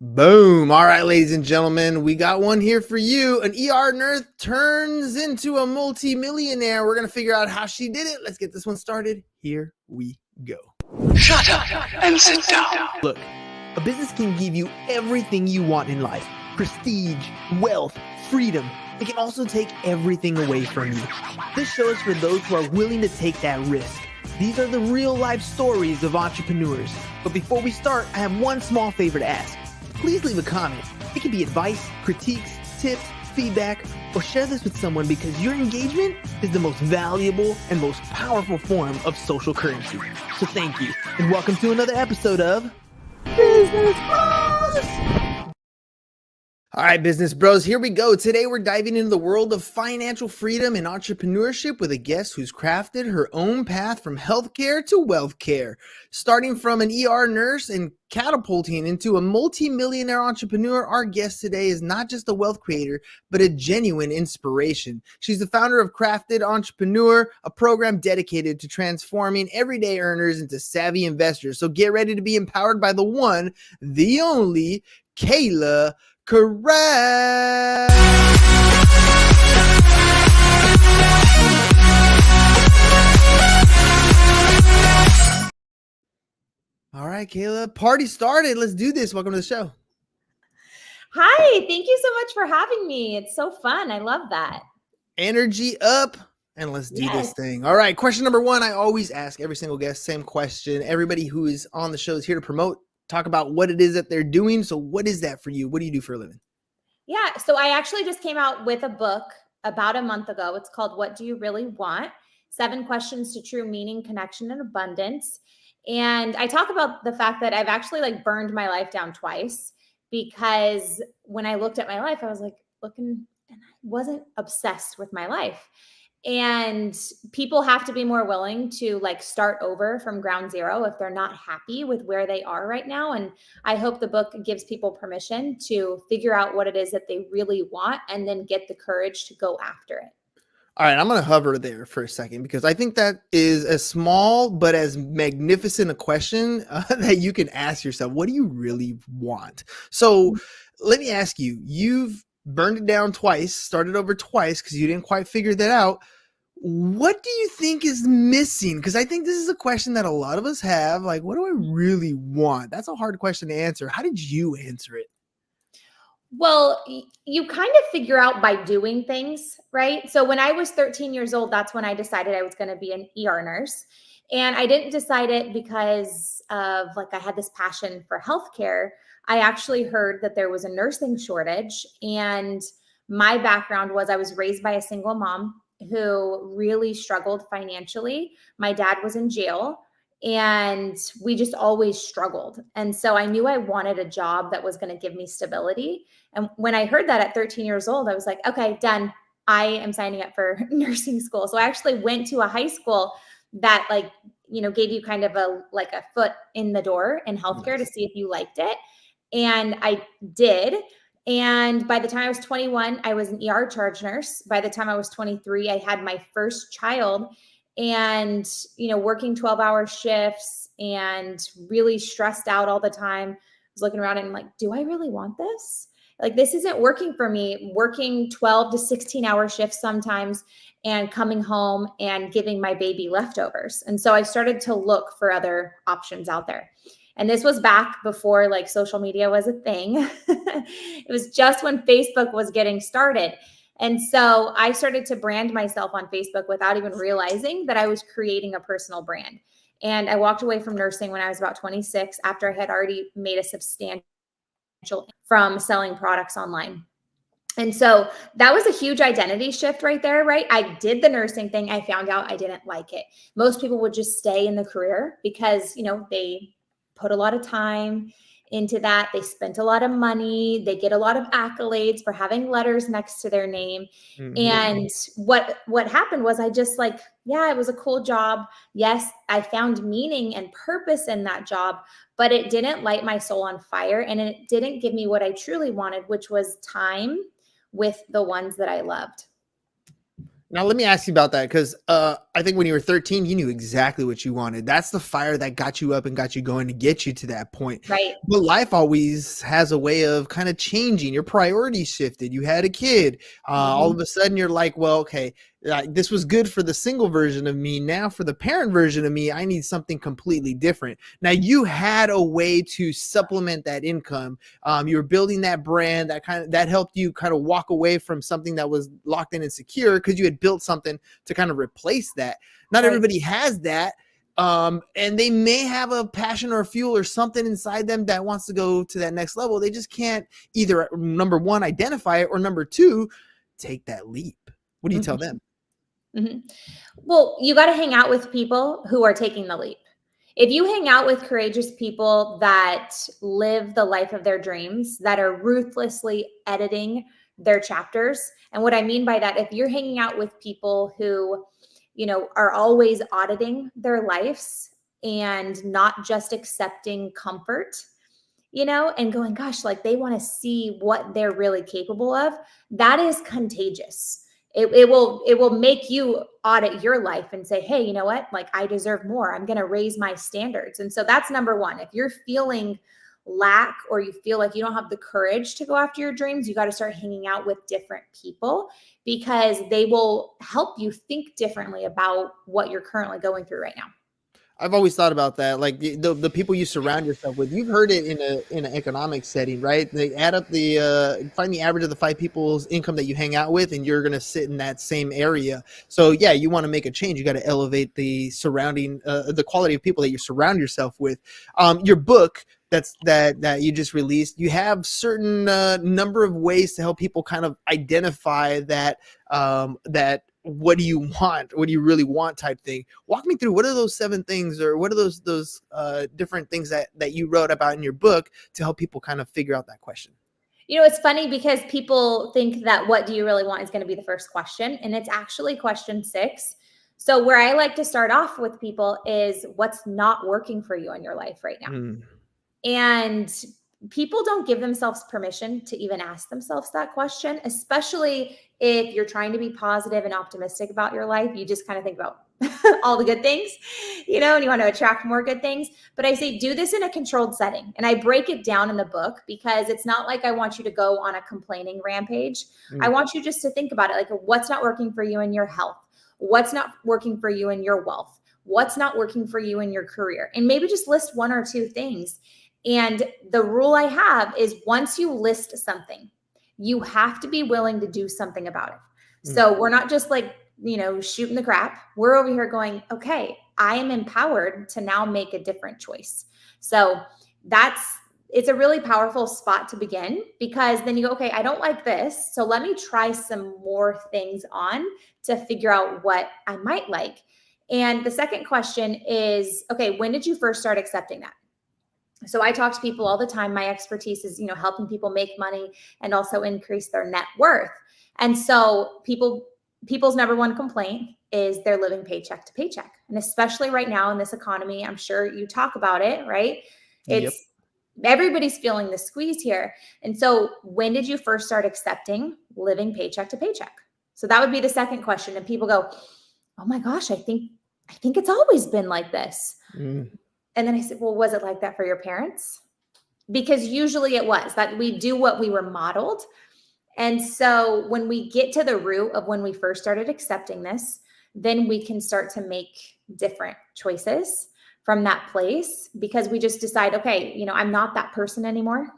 Boom. All right, ladies and gentlemen, we got one here for you. An ER nurse turns into a multi-millionaire. We're going to figure out how she did it. Let's get this one started. Here we go. Shut up and sit down. Look, a business can give you everything you want in life. Prestige, wealth, freedom. It can also take everything away from you. This show is for those who are willing to take that risk. These are the real life stories of entrepreneurs. But before we start, I have one small favor to ask. Please leave a comment. It can be advice, critiques, tips, feedback, or share this with someone because your engagement is the most valuable and most powerful form of social currency. So thank you, and welcome to another episode of Business Bros. All right, business bros, here we go. Today we're diving into the world of financial freedom and entrepreneurship with a guest who's crafted her own path from healthcare to wealth care. Starting from an ER nurse and catapulting into a multi-millionaire entrepreneur, our guest today is not just a wealth creator, but a genuine inspiration. She's the founder of Crafted Entrepreneur, a program dedicated to transforming everyday earners into savvy investors. So get ready to be empowered by the one, the only, Cayla Craft. All right, Cayla, party started. Let's do this. Welcome to the show. Hi, thank you so much for having me. It's so fun. I love that. Energy up, and let's do this thing. All right, question number one. I always ask every single guest, same question. Everybody who is on the show is here to promote, talk about what it is that they're doing. So what is that for you? What do you do for a living? Yeah, so I actually just came out with a book about a month ago. It's called What Do You Really Want? 7 Questions to True Meaning, Connection, and Abundance. And I talk about the fact that I've actually burned my life down twice, because when I looked at my life, I was looking and I wasn't obsessed with my life. And people have to be more willing to start over from ground zero if they're not happy with where they are right now. And I hope the book gives people permission to figure out what it is that they really want and then get the courage to go after it. All right, I'm going to hover there for a second because I think that is as small but as magnificent a question that you can ask yourself. What do you really want? So let me ask you, you've burned it down twice, started over twice because you didn't quite figure that out. What do you think is missing? Because I think this is a question that a lot of us have. What do I really want? That's a hard question to answer. How did you answer it? Well, you kind of figure out by doing things, right? So when I was 13 years old, that's when I decided I was going to be an ER nurse. And I didn't decide it because of I had this passion for healthcare. I actually heard that there was a nursing shortage. And my background was I was raised by a single mom who really struggled financially. My dad was in jail. And we just always struggled. And so I knew I wanted a job that was going to give me stability. And when I heard that at 13 years old, I was like, okay, done. I am signing up for nursing school. So I actually went to a high school that gave you kind of a foot in the door in healthcare to see if you liked it. And I did. And by the time I was 21, I was an ER charge nurse. By the time I was 23, I had my first child. And, working 12-hour shifts and really stressed out all the time. I was looking around and I'm do I really want this? This isn't working for me, working 12 to 16-hour shifts sometimes and coming home and giving my baby leftovers. And so I started to look for other options out there. And this was back before social media was a thing. It was just when Facebook was getting started. And so I started to brand myself on Facebook without even realizing that I was creating a personal brand. And I walked away from nursing when I was about 26 after I had already made a substantial from selling products online. And so that was a huge identity shift right there, right? I did the nursing thing. I found out I didn't like it. Most people would just stay in the career because, they put a lot of time into that. They spent a lot of money. They get a lot of accolades for having letters next to their name. Mm-hmm. And what happened was I just it was a cool job. Yes, I found meaning and purpose in that job, but it didn't light my soul on fire. And it didn't give me what I truly wanted, which was time with the ones that I loved. Now, let me ask you about that because I think when you were 13, you knew exactly what you wanted. That's the fire that got you up and got you going to get you to that point. Right. But life always has a way of kind of changing. Your priorities shifted. You had a kid. All Mhm. of a sudden, you're like, well, okay, this was good for the single version of me. Now, for the parent version of me, I need something completely different. Now, you had a way to supplement that income. You were building that brand that helped you kind of walk away from something that was locked in and secure because you had built something to kind of replace that. Not Right. everybody has that. And they may have a passion or a fuel or something inside them that wants to go to that next level. They just can't either, number one, identify it, or number two, take that leap. What do you tell Mhm. them? Mhm. Well, you got to hang out with people who are taking the leap. If you hang out with courageous people that live the life of their dreams, that are ruthlessly editing their chapters, and what I mean by that, if you're hanging out with people who, are always auditing their lives and not just accepting comfort, and going, gosh, like they want to see what they're really capable of, that is contagious. It will make you audit your life and say, hey, you know what? Like I deserve more. I'm going to raise my standards. And so that's number one. If you're feeling lack or you feel like you don't have the courage to go after your dreams, you got to start hanging out with different people because they will help you think differently about what you're currently going through right now. I've always thought about that. Like the people you surround yourself with. You've heard it in an economic setting, right? They add up find the average of the 5 people's income that you hang out with, and you're gonna sit in that same area. So yeah, you want to make a change. You got to elevate the quality of people that you surround yourself with. Your book that you just released, you have certain number of ways to help people kind of identify that what do you want, what do you really want type thing. Walk me through, what are those 7 things, or what are those different things that you wrote about in your book to help people kind of figure out that question? It's funny because people think that what do you really want is going to be the first question, and it's actually question 6. So where I like to start off with people is what's not working for you in your life right now. Mm. And people don't give themselves permission to even ask themselves that question, especially if you're trying to be positive and optimistic about your life. You just kind of think about all the good things, and you want to attract more good things. But I say do this in a controlled setting. And I break it down in the book because it's not like I want you to go on a complaining rampage. I Mm. want you just to think about it like what's not working for you in your health? What's not working for you in your wealth? What's not working for you in your career? And maybe just list 1 or 2 things. And the rule I have is once you list something, you have to be willing to do something about it. Mm. So we're not just like, shooting the crap. We're over here going, okay, I am empowered to now make a different choice. So it's a really powerful spot to begin because then you go, okay, I don't like this. So let me try some more things on to figure out what I might like. And the second question is, okay, when did you first start accepting that? So I talk to people all the time. My expertise is, helping people make money and also increase their net worth. And so people's number one complaint is they're living paycheck to paycheck. And especially right now in this economy, I'm sure you talk about it, right? Yep. It's everybody's feeling the squeeze here. And so when did you first start accepting living paycheck to paycheck? So that would be the second question. And people go, "Oh my gosh, I think it's always been like this." Mm. And then I said, well, was it like that for your parents? Because usually it was that we do what we were modeled. And so when we get to the root of when we first started accepting this, then we can start to make different choices from that place because we just decide, okay, I'm not that person anymore.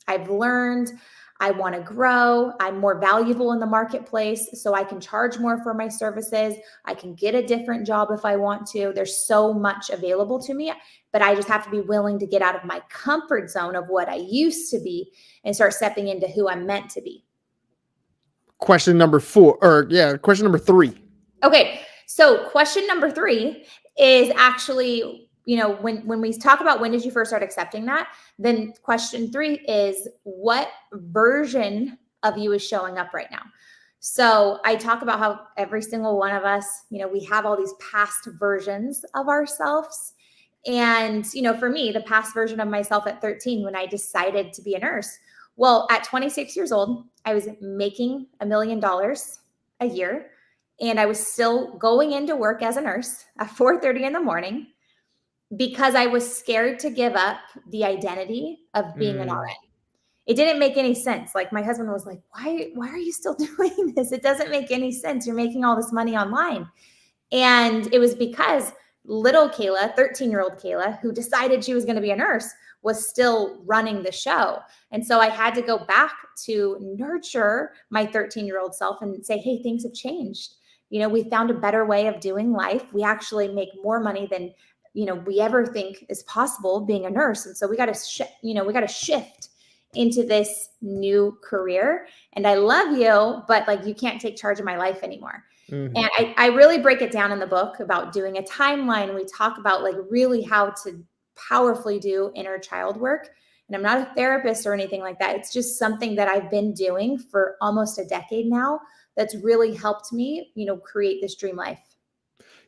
I've learned, I want to grow. I'm more valuable in the marketplace, so I can charge more for my services. I can get a different job if I want to. There's so much available to me, but I just have to be willing to get out of my comfort zone of what I used to be and start stepping into who I'm meant to be. Question number 4, or yeah, question number 3. Okay, so question number 3 is actually, when we talk about when did you first start accepting that, then question 3 is what version of you is showing up right now. So I talk about how every single one of us, we have all these past versions of ourselves. And, for me, the past version of myself at 13, when I decided to be a nurse, well, at 26 years old, I was making $1 million a year. And I was still going into work as a nurse at 4:30 in the morning because I was scared to give up the identity of being an Mm. RN. It didn't make any sense. Like my husband was like, why are you still doing this? It doesn't make any sense. You're making all this money online. And it was because little Cayla, 13-year-old Cayla, who decided she was going to be a nurse, was still running the show. And so I had to go back to nurture my 13-year-old self and say, hey, things have changed. We found a better way of doing life. We actually make more money than, we ever think is possible being a nurse. And so we got to shift into this new career. And I love you, but like, you can't take charge of my life anymore. Mhm. And I really break it down in the book about doing a timeline. We talk about like really how to powerfully do inner child work. And I'm not a therapist or anything like that. It's just something that I've been doing for almost a decade now that's really helped me, create this dream life.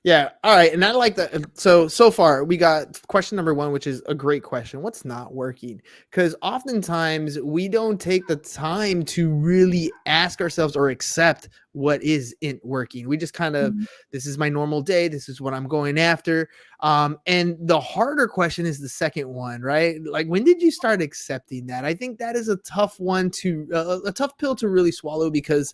Yeah. All right. And I like that. So far we got question number 1, which is a great question. What's not working? Because oftentimes we don't take the time to really ask ourselves or accept what isn't working. We just kind of, this is my normal day. This is what I'm going after. And the harder question is the second one, right? Like, when did you start accepting that? I think that is a tough one a tough pill to really swallow, because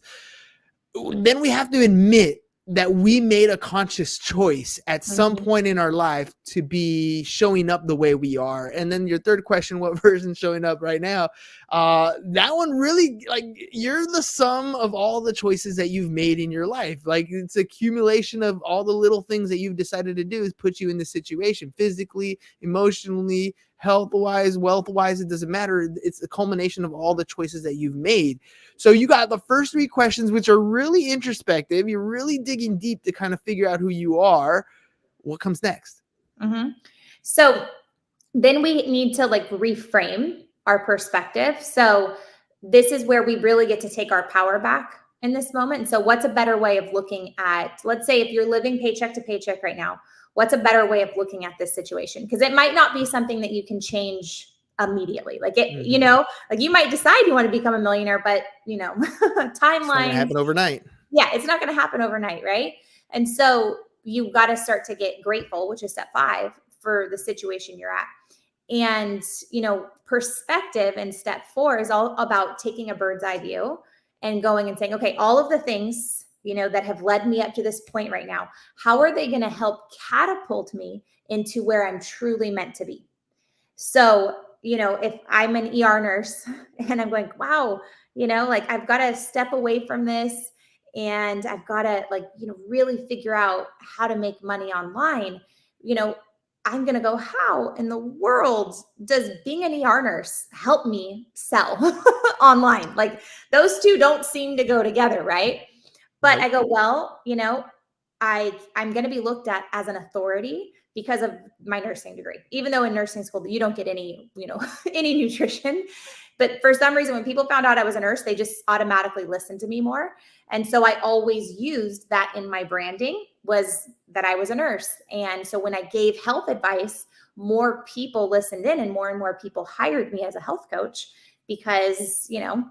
then we have to admit that we made a conscious choice at some point in our life to be showing up the way we are. And then your third question, what version showing up right now? That one really, like, you're the sum of all the choices that you've made in your life. Like, it's accumulation of all the little things that you've decided to do is put you in this situation, physically, emotionally, health-wise, wealth-wise. It doesn't matter. It's a culmination of all the choices that you've made. So you got the first 3 questions, which are really introspective. You're really digging deep to kind of figure out who you are. What comes next? So then we need to like reframe our perspective. So this is where we really get to take our power back in this moment. And so what's a better way of looking at, let's say if you're living paycheck to paycheck right now, what's a better way of looking at this situation? Because it might not be something that you can change immediately. Like it, like you might decide you want to become a millionaire, but It's not gonna timelines. happen overnight. Yeah, it's not going to happen overnight, right? And so you got to start to get grateful, which is step 5, for the situation you're at. And, perspective in step 4 is all about taking a bird's eye view and going and saying, okay, all of the things, that have led me up to this point right now, how are they going to help catapult me into where I'm truly meant to be? So, if I'm an ER nurse and I'm going, wow, like I've got to step away from this and I've got to really figure out how to make money online, I'm going to go, how in the world does being an ER nurse help me sell online? Like those two don't seem to go together, right? But I go, well, I'm going to be looked at as an authority because of my nursing degree, even though in nursing school, you don't get any, any nutrition. But for some reason, when people found out I was a nurse, they just automatically listened to me more. And so I always used that in my branding, was that I was a nurse. And so when I gave health advice, more people listened in and more people hired me as a health coach because,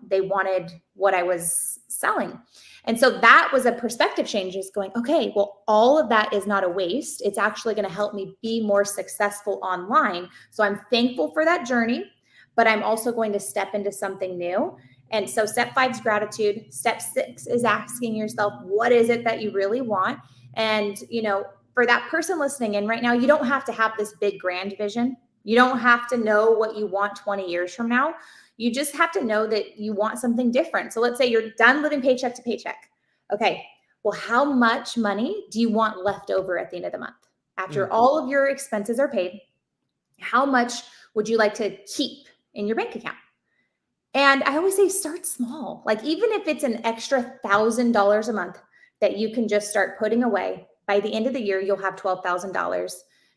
they wanted what I was selling. And so that was a perspective change, is going, okay, well, all of that is not a waste. It's actually going to help me be more successful online. So I'm thankful for that journey, but I'm also going to step into something new. And so step 5 is gratitude. Step 6 is asking yourself, what is it that you really want? And, for that person listening in right now, you don't have to have this big grand vision. You don't have to know what you want 20 years from now. You just have to know that you want something different. So let's say you're done living paycheck to paycheck. Okay, well, how much money do you want left over at the end of the month? After all of your expenses are paid, how much would you like to keep in your bank account? And I always say start small. Like even if it's an extra $1,000 a month that you can just start putting away, by the end of the year, you'll have $12,000,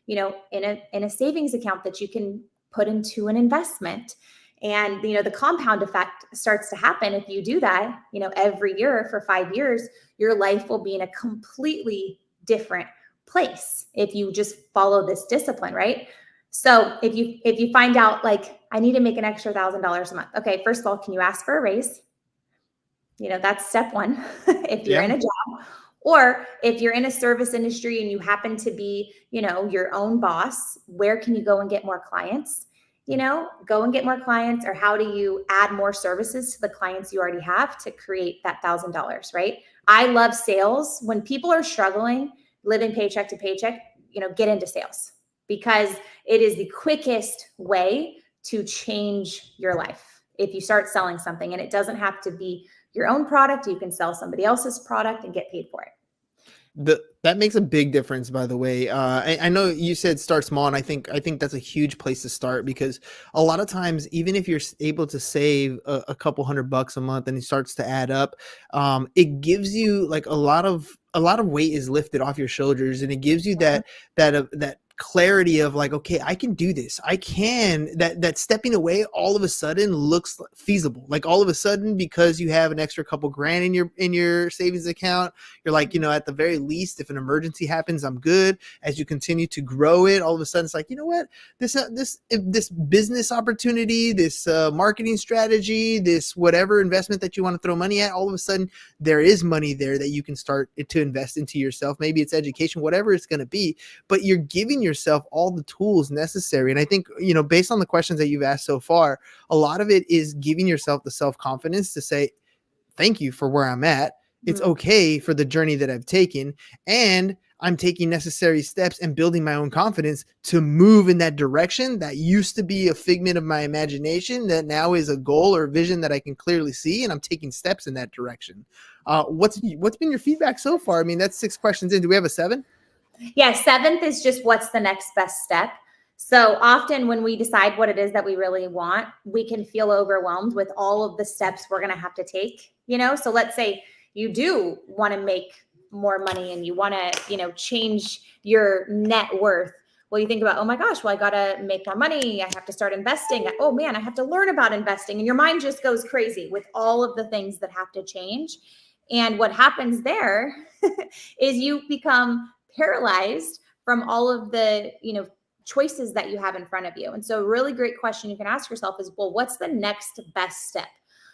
in a savings account that you can put into an investment. And, the compound effect starts to happen. If you do that, every year for 5 years, your life will be in a completely different place if you just follow this discipline, right? So if you find out, like, I need to make an extra $1,000 a month. Okay, first of all, can you ask for a raise? That's step 1 if you're in a job. Or if you're in a service industry and you happen to be, your own boss, where can you go and get more clients? Go and get more clients, or how do you add more services to the clients you already have to create that $1,000, right? I love sales. When people are struggling, living paycheck to paycheck, get into sales, because it is the quickest way to change your life. If you start selling something, and it doesn't have to be your own product, you can sell somebody else's product and get paid for it. That makes a big difference, by the way. I know you said start small, and I think that's a huge place to start, because a lot of times, even if you're able to save a couple $100 a month and it starts to add up, it gives you like a lot of weight is lifted off your shoulders, and it gives you that clarity of like, okay, I can do this. I can, that stepping away all of a sudden looks feasible. Like all of a sudden, because you have an extra couple grand in your savings account, you're like, at the very least, if an emergency happens, I'm good. As you continue to grow it, all of a sudden it's like, you know what, this business opportunity, this marketing strategy, this whatever investment that you want to throw money at, all of a sudden there is money there that you can start to invest into yourself. Maybe it's education, whatever it's going to be, but you're giving yourself all the tools necessary. And I think, based on the questions that you've asked so far, a lot of it is giving yourself the self-confidence to say, thank you for where I'm at. It's okay for the journey that I've taken, and I'm taking necessary steps and building my own confidence to move in that direction that used to be a figment of my imagination, that now is a goal or vision that I can clearly see, and I'm taking steps in that direction. What's been your feedback so far? I mean, that's 6 questions in. Do we have a 7? Yeah, 7th is just what's the next best step. So often when we decide what it is that we really want, we can feel overwhelmed with all of the steps we're going to have to take, So let's say you do want to make more money and you want to, change your net worth. Well, you think about, oh my gosh, well, I got to make more money. I have to start investing. Oh man, I have to learn about investing. And your mind just goes crazy with all of the things that have to change. And what happens there is you become paralyzed from all of the, choices that you have in front of you. And so a really great question you can ask yourself is, well, what's the next best step?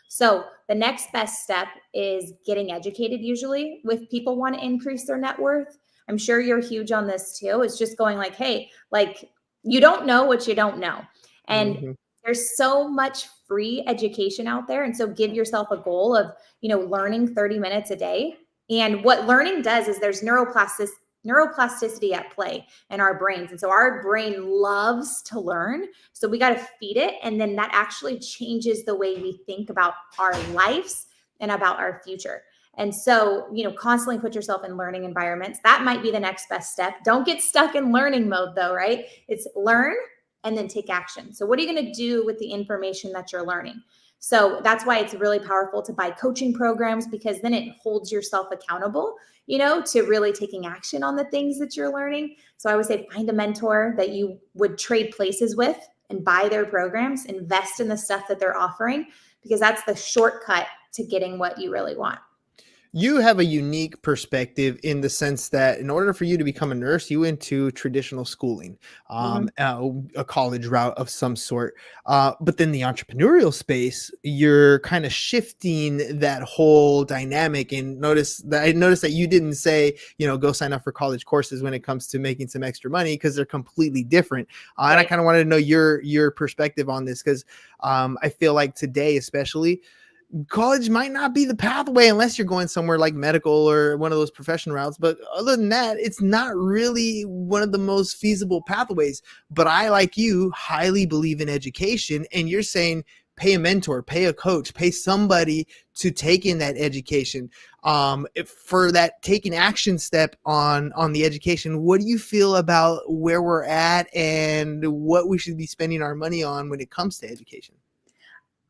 So the next best step is getting educated. Usually with people want to increase their net worth. I'm sure you're huge on this too. It's just going like, hey, like you don't know what you don't know. And there's so much free education out there. And so give yourself a goal of, learning 30 minutes a day. And what learning does is there's neuroplasticity at play in our brains. And so our brain loves to learn. So we got to feed it. And then that actually changes the way we think about our lives and about our future. And so, constantly put yourself in learning environments. That might be the next best step. Don't get stuck in learning mode though, right? It's learn and then take action. So what are you going to do with the information that you're learning? So that's why it's really powerful to buy coaching programs, because then it holds yourself accountable, to really taking action on the things that you're learning. So I would say find a mentor that you would trade places with and buy their programs, invest in the stuff that they're offering, because that's the shortcut to getting what you really want. You have a unique perspective in the sense that in order for you to become a nurse, you went to traditional schooling, a college route of some sort. But then the entrepreneurial space, you're kind of shifting that whole dynamic. And I noticed that you didn't say, go sign up for college courses when it comes to making some extra money, because they're completely different. And I kind of wanted to know your perspective on this, because I feel like today, especially, college might not be the pathway unless you're going somewhere like medical or one of those profession routes. But other than that, it's not really one of the most feasible pathways. But I, like you, highly believe in education. And you're saying pay a mentor, pay a coach, pay somebody to take in that education. For that taking action step on the education, what do you feel about where we're at and what we should be spending our money on when it comes to education?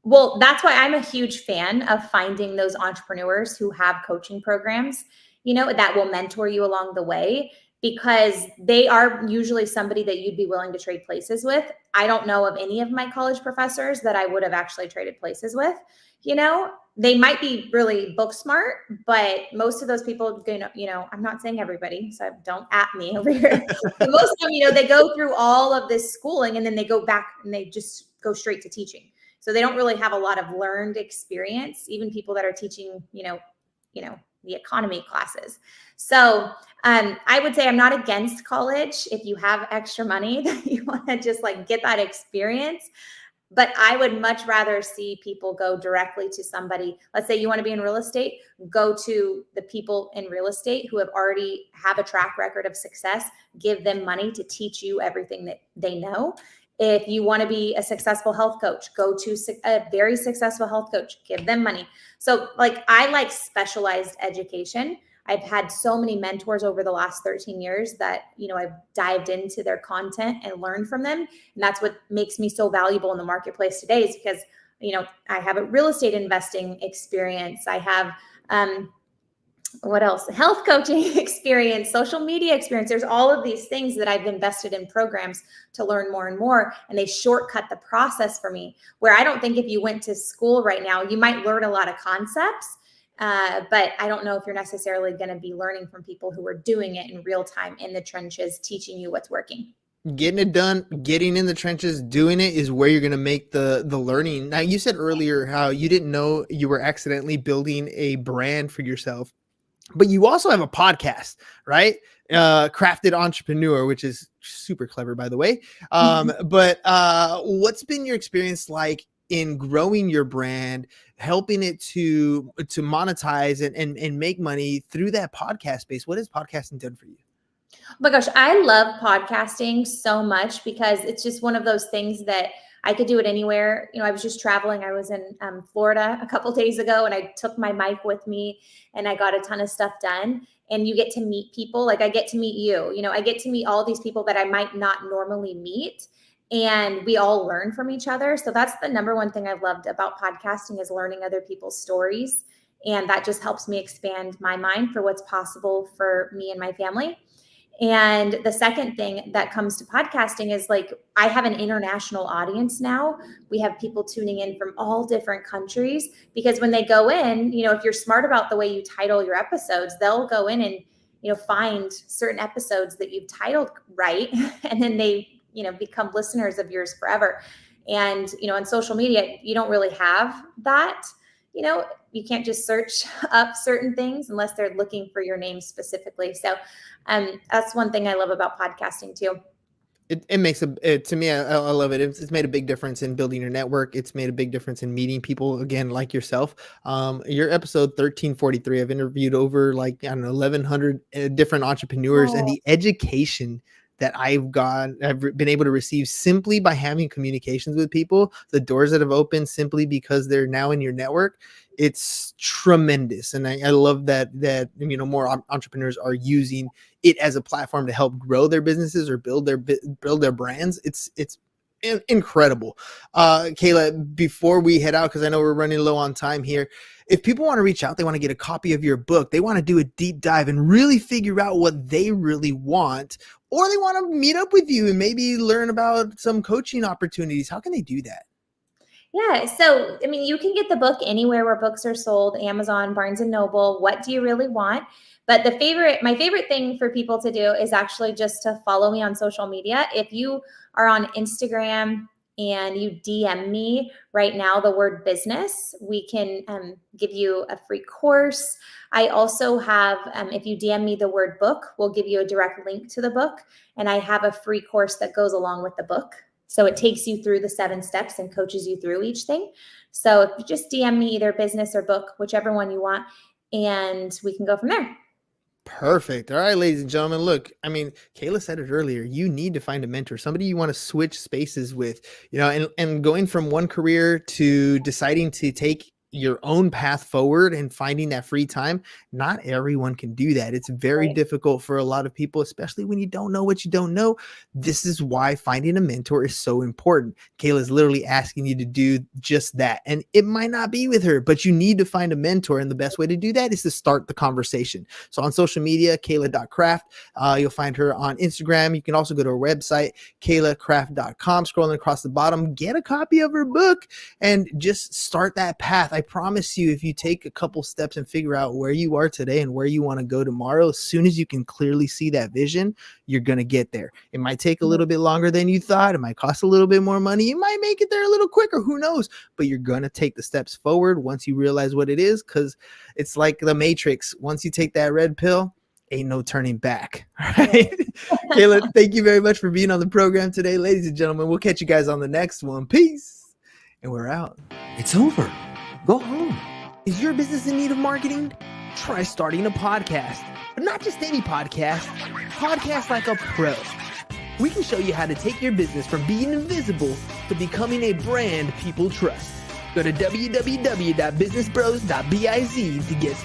Well, that's why I'm a huge fan of finding those entrepreneurs who have coaching programs, that will mentor you along the way, because they are usually somebody that you'd be willing to trade places with. I don't know of any of my college professors that I would have actually traded places with. They might be really book smart, but most of those people, I'm not saying everybody, so don't at me over here. But most of them, they go through all of this schooling and then they go back and they just go straight to teaching. So they don't really have a lot of learned experience. Even people that are teaching, the economy classes. So I would say I'm not against college if you have extra money that you want to just like get that experience. But I would much rather see people go directly to somebody. Let's say you want to be in real estate, go to the people in real estate who have a track record of success, give them money to teach you everything that they know. If you want to be a successful health coach, go to a very successful health coach, give them money. So like, I like specialized education. I've had so many mentors over the last 13 years that, I've dived into their content and learned from them. And that's what makes me so valuable in the marketplace today, is because, I have a real estate investing experience. I have, what else? Health coaching experience, social media experience. There's all of these things that I've invested in programs to learn more and more. And they shortcut the process for me, where I don't think if you went to school right now, you might learn a lot of concepts. But I don't know if you're necessarily going to be learning from people who are doing it in real time in the trenches, teaching you what's working. Getting it done, getting in the trenches, doing it is where you're going to make the learning. Now, you said earlier how you didn't know you were accidentally building a brand for yourself, but you also have a podcast, right? Crafted Entrepreneur, which is super clever, by the way. But what's been your experience like in growing your brand, helping it to monetize and make money through that podcast space? What has podcasting done for you? Oh my gosh, I love podcasting so much because it's just one of those things that I could do it anywhere. I was just traveling. I was in Florida a couple days ago, and I took my mic with me and I got a ton of stuff done. And you get to meet people. Like, I get to meet you, I get to meet all these people that I might not normally meet. And we all learn from each other. So that's the number one thing I've loved about podcasting, is learning other people's stories. And that just helps me expand my mind for what's possible for me and my family. And the second thing that comes to podcasting is, like, I have an international audience now. We have people tuning in from all different countries, because when they go in, if you're smart about the way you title your episodes, they'll go in and, find certain episodes that you've titled right. And then they, become listeners of yours forever. And, on social media, you don't really have that. You can't just search up certain things unless they're looking for your name specifically. So that's one thing I love about podcasting too. It makes to me, I love it. It's made a big difference in building your network. It's made a big difference in meeting people, again, like yourself. Your episode 1343, I've interviewed over 1,100 different entrepreneurs, and the education that I've been able to receive simply by having communications with people, the doors that have opened simply because they're now in your network. It's tremendous. And I love that more entrepreneurs are using it as a platform to help grow their businesses or build their brands. It's incredible. Cayla, before we head out, because I know we're running low on time here, if people want to reach out, they want to get a copy of your book, they want to do a deep dive and really figure out what they really want, or they want to meet up with you and maybe learn about some coaching opportunities, how can they do that? Yeah. So, you can get the book anywhere where books are sold: Amazon, Barnes and Noble. What do you really want? But my favorite thing for people to do is actually just to follow me on social media. If you are on Instagram and you DM me right now the word business, we can give you a free course. I also have, if you DM me the word book, we'll give you a direct link to the book. And I have a free course that goes along with the book. So it takes you through the 7 steps and coaches you through each thing. So if you just DM me either business or book, whichever one you want, and we can go from there. Perfect. All right, ladies and gentlemen, look, Cayla said it earlier, you need to find a mentor, somebody you want to switch spaces with, and going from one career to deciding to take your own path forward and finding that free time. Not everyone can do that. It's very difficult for a lot of people, especially when you don't know what you don't know. This is why finding a mentor is so important. Cayla is literally asking you to do just that. And it might not be with her, but you need to find a mentor. And the best way to do that is to start the conversation. So on social media, Cayla.craft, you'll find her on Instagram. You can also go to her website, CaylaCraft.com, scrolling across the bottom, get a copy of her book and just start that path. I promise you, if you take a couple steps and figure out where you are today and where you want to go tomorrow, as soon as you can clearly see that vision, you're going to get there. It might take a little bit longer than you thought. It might cost a little bit more money. You might make it there a little quicker. Who knows? But you're going to take the steps forward once you realize what it is, because it's like the Matrix. Once you take that red pill, ain't no turning back. All right. Cayla, thank you very much for being on the program today. Ladies and gentlemen, we'll catch you guys on the next one. Peace. And we're out. It's over. Go home. Is your business in need of marketing? Try starting a podcast, but not just any podcast. Podcast like a pro. We can show you how to take your business from being invisible to becoming a brand people trust. Go to www.businessbros.biz to get started.